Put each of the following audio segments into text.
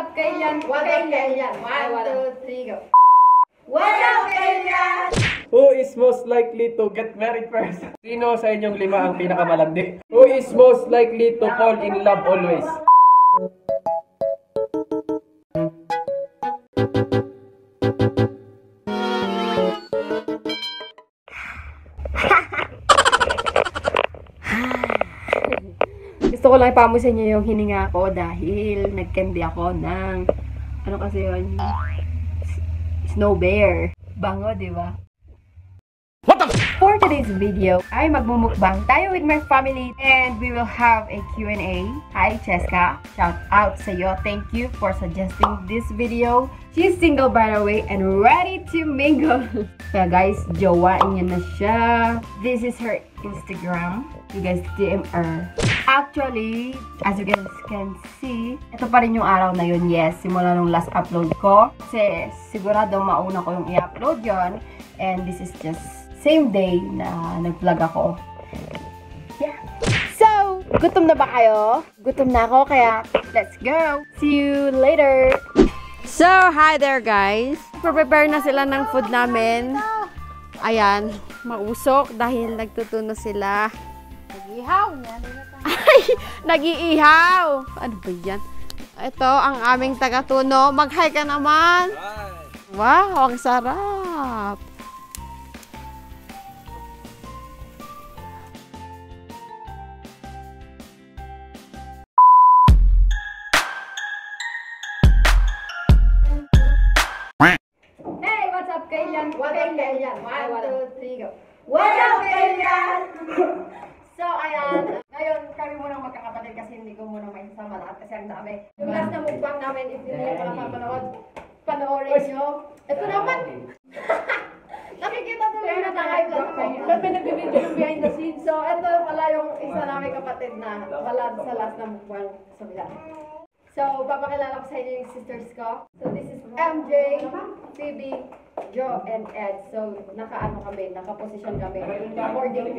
up, Kailan? What up, Kailan? 1, 2, 3, go. What up, Kailan? Who is most likely to get married first? Sino sa inyong lima ang pinakamalandi? Who is most likely to fall in love always? Gusto ko lang ipamo sa inyo yung hininga ko dahil nag-candy ako ng ano kasi yun? Snow bear. Bango, di ba? For today's video, ay magmumukbang tayo with my family and we will have a Q&A. Hi, Cheska. Shout out sa iyo. Thank you for suggesting this video. She's single by the way and ready to mingle. Kaya guys, jowain niya na siya. This is her Instagram. You guys DM her. Actually, as you guys can see, ito pa rin yung araw na yun. Yes, simula nung last upload ko. Kasi sigurado mauna ko yung i-upload yon. And this is just same day na nag-vlog ako. Yeah. So, gutom na ba kayo? Gutom na ako, kaya let's go! See you later! So, hi there guys! Prepare na sila ng food namin. Ayan, mausok dahil nagtutuno sila. Nag-ihaw niya. Ay! Nag-iihaw! Ano ba yan? Ito ang aming taga-tuno. Mag-hi ka naman! Wow, ang sarap! Hey, what's up, Kailan? What up, Kailan? 1, 2, 3, go. What up, Kailan? So, ayan. Ngayon, kami muna magkakapatid kasi hindi ko muna may isama lahat kasi ang dami. Yung last na mukbang namin, if hindi nyo pala papanood, panoorin nyo. Ito naman! Nakikita tuloy na tayo sa nag-video yung behind the scenes. So, ito pala yung isa namin kapatid na wala sa last na mukbang. So, papakilala ko sa inyo yung sisters ko. So, this is MJ, Phoebe, Joe, and Ed. So, naka-ano kami, naka-position kami. According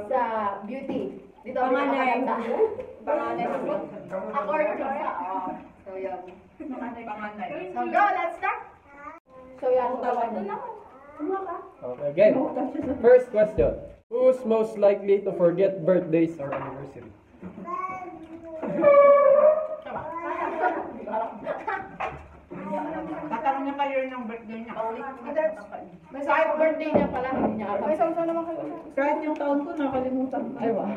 sa beauty. Dito kami nakaganda. Panganay. According sa, so yun. Panganay. So, go, let's start! So, yan. Okay, again. First question. Who's most likely to forget birthdays or anniversary? Tatanong niya kayo ng birthday niya. May sa birthday niya pala, hindi niya alam. May sa naman kayo. Kahit yung taon ko, nakalimutan ko. Ay, wow.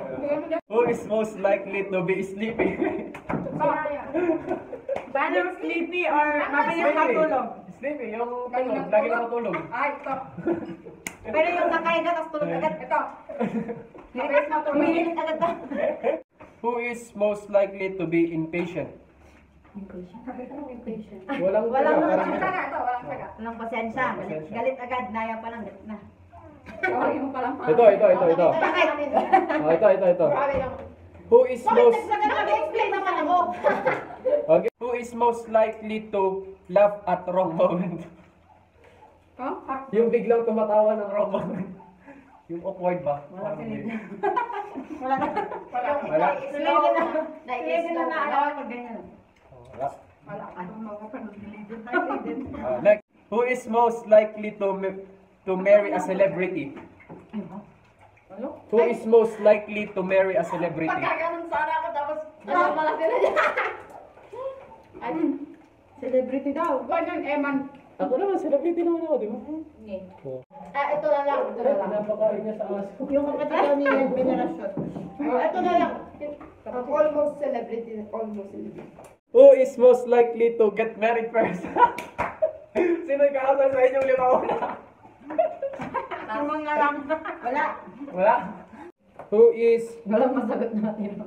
Who is most likely to be sleepy? Paano sleepy or mabilis matulog? Sleepy, yung tulog, lagi nakatulog. Ay, ito. Pero yung nakahiga, tapos tulog agad. Ito. Mabilis matulog. Umihilig agad na. Who is most likely to be impatient? Impatient. Walang Walang saga. ito, walang saga. Walang pasensya. Galit agad, naya pa lang, galit na. Ito. Ito. Grabe lang. Who is most Nag-explain naman ako. Okay. Who is most likely to laugh at wrong moment? Yung biglang tumatawa ng wrong moment. Yung awkward ba? Wala. Na-explain na ako pag ganyan. Wala. Wala. Next. Who is most likely to marry a celebrity? Who is most likely to marry a celebrity? Pagkaganon sana ako tapos malaki na niya. Celebrity daw. Ganyan, Eman. Ako naman, celebrity naman ako, di ba? Ito na lang. Napakain niya sa aso. Yung kapatid daw ni Venerasyon. Ito na lang. Almost celebrity. Who is most likely to get married first? Sino yung kakasal sa inyong lima una? Tamang na lang. Wala. Wala. Who is... Walang masagot natin.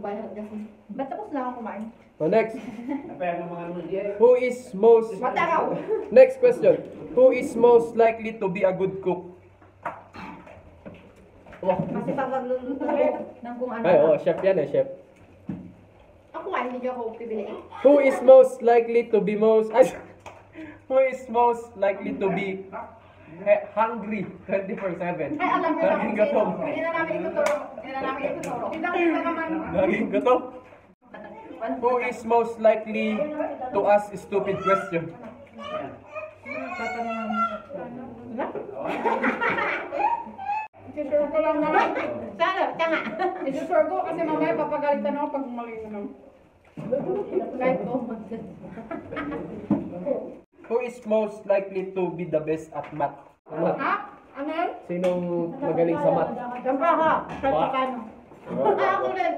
Bayad kasi. Ba't tapos lang ako kumain? Oh, next. Who is most... Matakaw. Next question. Who is most likely to be a good cook? Kasi pag magluluto ng kung ano. Ay, oh, chef yan eh, chef. Ako nga, hindi ako pipiliin. Who is most likely to be Who is most likely to be hungry 24/7? Ay, alam ko Laging gutom. Hindi na namin ituturo. Hindi na namin ituturo. Laging gutom. Who is most likely to ask a stupid question? Isusure ko lang naman. Sana, tanga. Isusure ko kasi mamaya papagalitan ako pag mali na lang. Kahit to. Who is most likely to be the best at math? Ha? Ano yun? Sinong magaling sa math? Siyempre ako. Praktikano. Ako rin.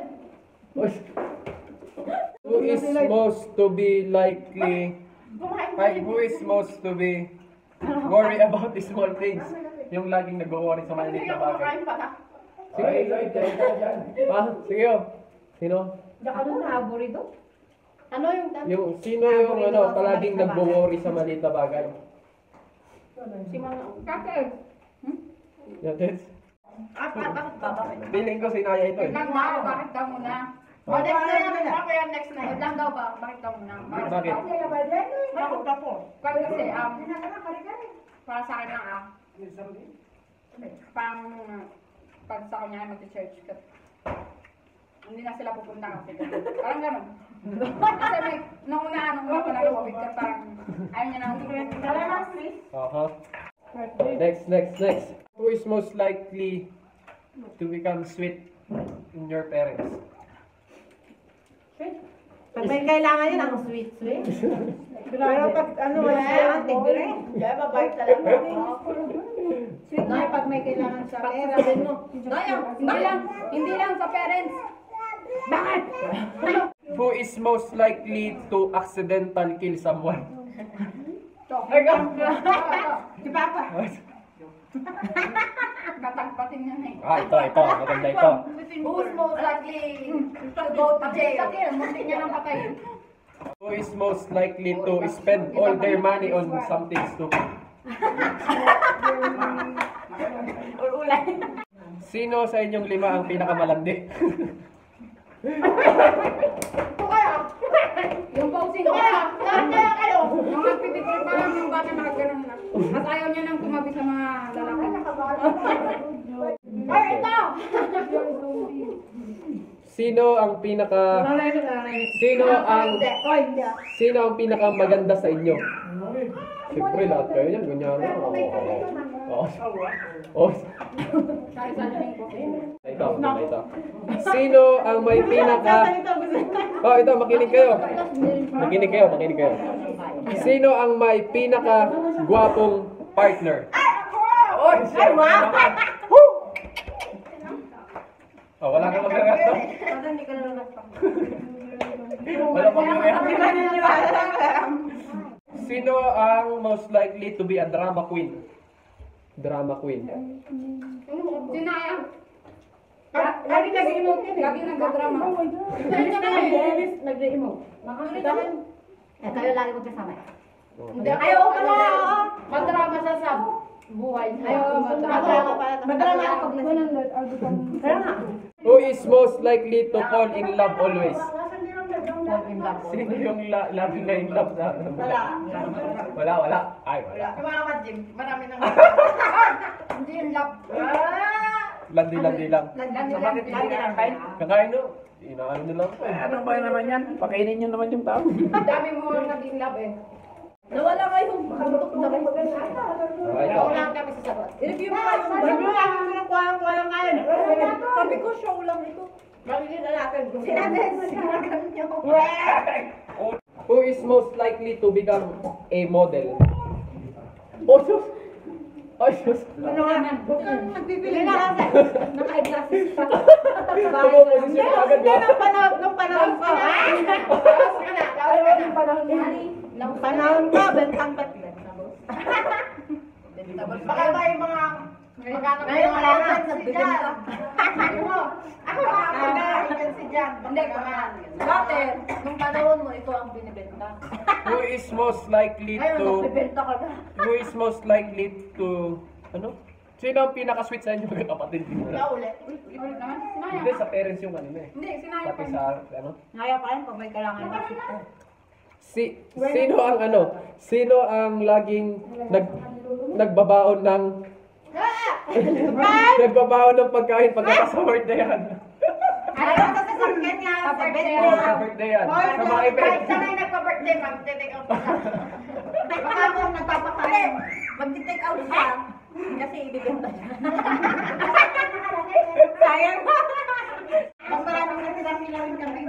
Who is most to be likely? Who is most to be worry about the small things? Yung laging nag-worry sa maliit na bagay. Sige oh. Sino? Diyan ka doon na-aburido. Ano yung Sino yung palaging nag-worry sa maliit na bagay? Si Mama. Kakay. Yan, Tess. Bakit ba? Feeling ko sinaya ito eh. Wait lang daw, bakit daw muna? O, next na yan. Ako yan, next na. Wait lang daw ba? Bakit daw muna? Bakit? Bakit ka po? Kasi, para sa akin lang parang pag sa kanya ay mag-church ka. Hindi na sila pupunta kasi. Parang gano'n. Kasi may, nung una pa nag-COVID ka, parang ayaw niya nang Salamat, Chris. Next. Who is most likely to become sweet in your parents? Pag may kailangan yun, ang sweet. Pero pag ano, wala, tigre. Kaya mabait talaga. Nay, pag may kailangan sa pera, mo. Hindi lang sa parents. Bakit? Who is most likely to accidental kill someone? Si Papa. Katagpatin niya na eh. Ito. Maganda ito. Who's most likely to go to jail? Munti niya nang patayin. Who is most likely to spend all their money on something stupid? Sino sa inyong lima ang pinakamalandi? Yung posing ko yung nagpipicture pa lang yung bata nakaganon na. At ayaw niya nang tumabi sa mga lalaki. Ay, ito! Sino ang Sino ang pinakamaganda sa inyo? Siyempre lahat kayo yan, ganyan. Ito. Sino ang may ito, makinig kayo. Sino ang may pinaka-gwapong partner? Ay, wow! Wala kang mag-react to? Hindi ka na nagpapag. Wala kang mag-react. Sino ang most likely to be a drama queen? Sinaya. Lagi nag-emote yun eh. Lagi nag-drama. Nag-emote. Kayo lagi magkasama. Hindi, Ayaw ko na! madrama sa sab. Buhay. Ayaw madrama. Madrama ako. Kaya nga. Who is most likely to fall in love always? Sino yung lagi na in love sa Wala. Ay, wala. Yung mga ka-gym, marami nang hindi yung love. Landi lang. Landi lang. Kakain no? Inaano nila ako eh. Ano ba naman yan? Pakainin nyo naman yung tao. Dami mo ang naging love eh. Nawala kayo. Makabutok na kayo. Wala lang kami sa sagot. I-review mo kayo. Review lang. Kulang kayo. Sabi ko, show lang ito. Bakit na natin? Sinagan nyo. Who is most likely to become a model? Sus! Ano nga? Nagpipili na kasi. Naka-glasses pa. Tumumosisyon ka agad ba? Nung panahon ko. Nung panahon ko, bentang ba't Baka ba yung mga magkano Ngayon, wala na. Nagbibenta. Ako makakaigan si Jan. Hindi ka man. Dati, nung panahon mo, ito ang binibenta. Who is most likely Ngayon, to... nagbibenta ka na. Who is most likely to... Ano? Sino ang pinaka-sweet sa inyo mga kapatid? Ulit naman. Sinaya. Hindi, sa parents yung kanina eh. Hindi, sinaya Pati pa. sa ano? Ngaya pa rin pag may kailangan na. Sino ang laging nagbabaon ng nagbabaon ng pagkain pagkatapos sa work na yan? Ayaw sa sasakyan niya. sa birthday. Oh, sa birthday yan. Sa mga event. Kahit saan ay nagpa-birthday, mag-take out ka. Baka ako nagpapakain. Mag-take out siya. Kasi ibibenta niya. Sayang. Pag maraming natira-pilawin kami.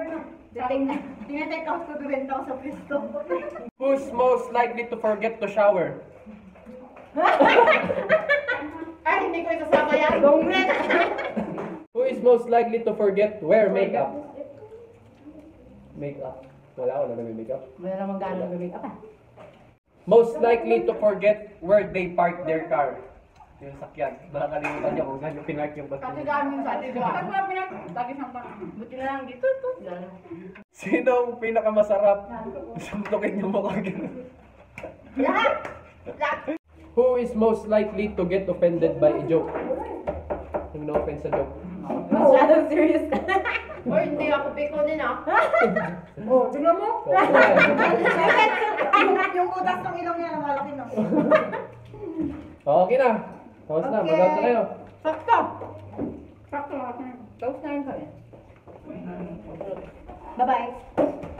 Tina-take out ko, bibenta ko sa pwesto. Who's most likely to forget to shower? Ay, hindi ko isasama yan. Who is most likely to forget to wear makeup? Makeup. Wala ako na makeup. Wala naman gano'n gawin. Apa? Most likely to forget where they park their car. Yung sakyan. Nakakalimutan niya kung saan yung pinark yung bus. Kasi gaming sa atin. Pag wala pinag, lagi siyang parang, Buti na lang dito. Sino ang pinakamasarap? Suntukin yung mukha gano'n. Lahat! Who is most likely to get offended by a joke? Yung no-offense sa joke. Masyadong serious ka. Or hindi ako piko din ah. Oh, tignan mo. Okay. Yung utas ng ilong niya, malaki no. Okay na. Tapos na. Mag-out na kayo. Sakto. sakto lahat na yun. Tapos na rin kami. Bye-bye.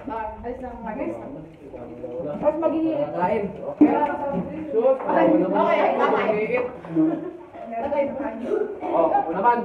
Bye. Alis na mga guys. Tapos magiging. Kain. Shoot. Okay, bye-bye. Mag-iit. Bye-bye. Oh, ako naman.